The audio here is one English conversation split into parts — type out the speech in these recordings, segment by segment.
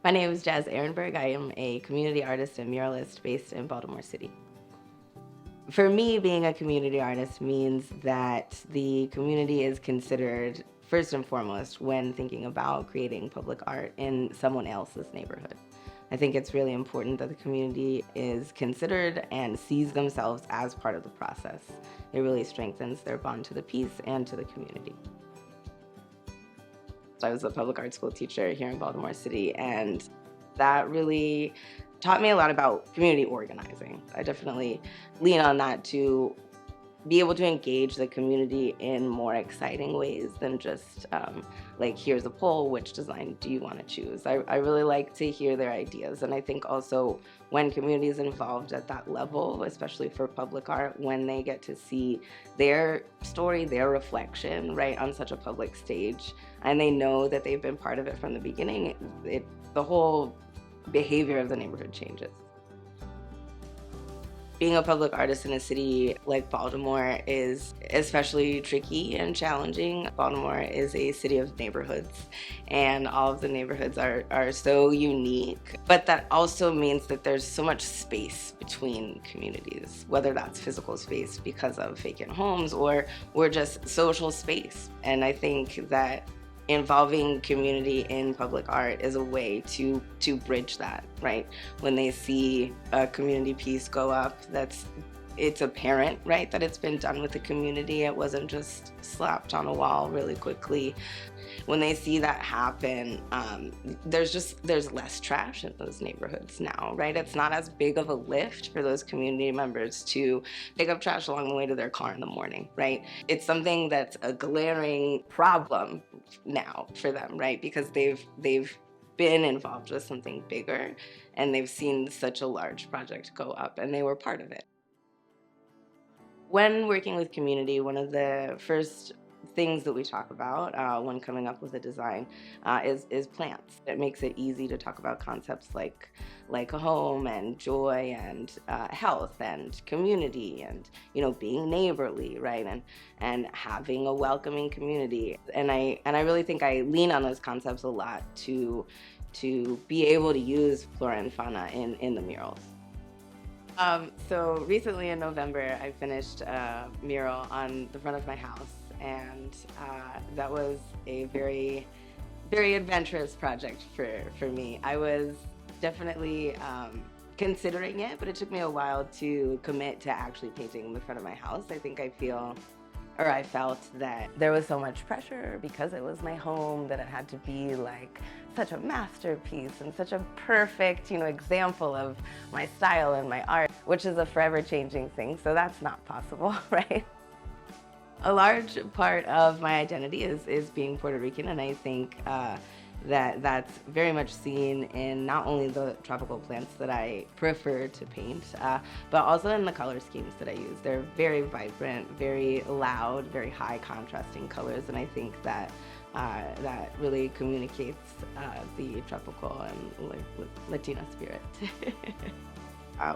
My name is Jaz Erenberg. I am a community artist and muralist based in Baltimore City. For me, being a community artist means that the community is considered first and foremost when thinking about creating public art in someone else's neighborhood. I think it's really important that the community is considered and sees themselves as part of the process. It really strengthens their bond to the piece and to the community. I was a public art school teacher here in Baltimore City, and that really taught me a lot about community organizing. I definitely lean on that to be able to engage the community in more exciting ways than just like, here's a poll, which design do you want to choose? I really like to hear their ideas. And I think also when community is involved at that level, especially for public art, when they get to see their story, their reflection, right, on such a public stage, and they know that they've been part of it from the beginning, the whole behavior of the neighborhood changes. Being a public artist in a city like Baltimore is especially tricky and challenging. Baltimore is a city of neighborhoods, and all of the neighborhoods are so unique. But that also means that there's so much space between communities, whether that's physical space because of vacant homes or just social space. And I think that involving community in public art is a way to bridge that, right? When they see a community piece go up, it's apparent, right, that it's been done with the community. It wasn't just slapped on a wall really quickly. When they see that happen, there's less trash in those neighborhoods now, right? It's not as big of a lift for those community members to pick up trash along the way to their car in the morning, right? It's something that's a glaring problem now for them, right? Because they've been involved with something bigger, and they've seen such a large project go up, and they were part of it. When working with community, one of the first things that we talk about when coming up with a design is plants. It makes it easy to talk about concepts like a home and joy and health and community and being neighborly, right? And having a welcoming community. And I really think I lean on those concepts a lot to be able to use flora and fauna in the murals. So recently in November, I finished a mural on the front of my house, and that was a very, very adventurous project for me. I was definitely considering it, but it took me a while to commit to actually painting the front of my house. I felt that there was so much pressure because it was my home, that it had to be like such a masterpiece and such a perfect, example of my style and my art, which is a forever changing thing. So that's not possible, right? A large part of my identity is being Puerto Rican, and I think that's very much seen in not only the tropical plants that I prefer to paint, but also in the color schemes that I use. They're very vibrant, very loud, very high contrasting colors, and I think that that really communicates the tropical and Latina spirit.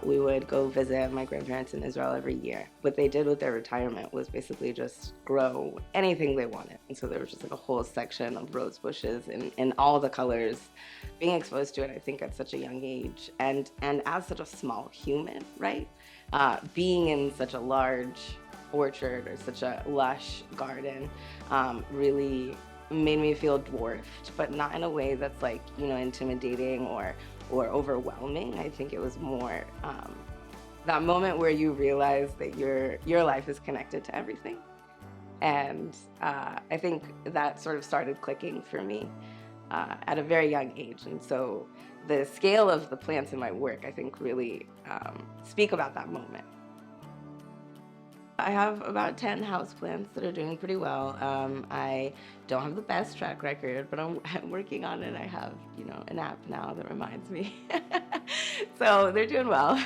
We would go visit my grandparents in Israel every year. What they did with their retirement was basically just grow anything they wanted. And so there was just like a whole section of rose bushes in all the colors. Being exposed to it, I think, at such a young age, and as such a small human, right? Being in such a large orchard or such a lush garden really made me feel dwarfed, but not in a way that's like, intimidating or overwhelming. I think it was more that moment where you realize that your life is connected to everything. And I think that sort of started clicking for me at a very young age. And so the scale of the plants in my work, I think, really speak about that moment. I have about 10 houseplants that are doing pretty well. I don't have the best track record, but I'm working on it. I have, an app now that reminds me. So they're doing well.